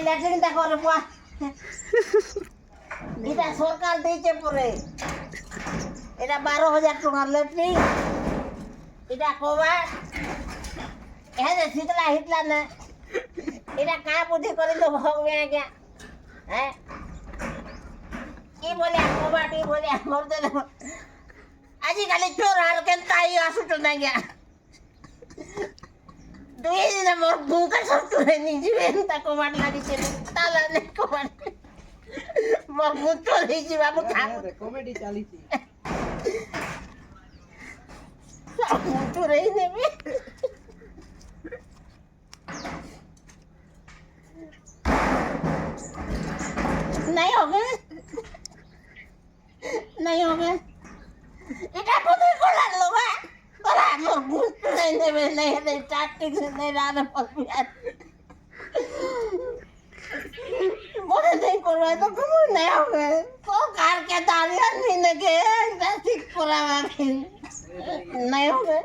ল্যাট্রিনটা করে এটা সরকার দিয়েছে পরে এটা 12,000 টাকার ল্যাট্রিন এটা কবা হ্যাঁ শীতলা হিতলা না এটা কা বুদ্ধি করিল ভগবে আজ্ঞা হ্যাঁ কি বলে কবাটি বলে মরতে আজিকালি চোর আর কেনতা আসুট না আজ্ঞা দুই দিন মোর বুকে সব চুরে নিজে তা কবাট লাগিছে তালা নেই কবাট মোর বুক চলেছি বাবু থাক কমেডি চালিছি চুরেই নেবে नहीं होगा नहीं होगा এটা কোথায় কোলার লোবা তোরা মোর বুঝ নাই নেবে নাই রে চারটি নাই রাতে পড়বি আর মনে নেই করবে তো কমই নাই হবে তো কার কে দাঁড়িয়ে নিয়ে কে ঠিক করা নাই হবে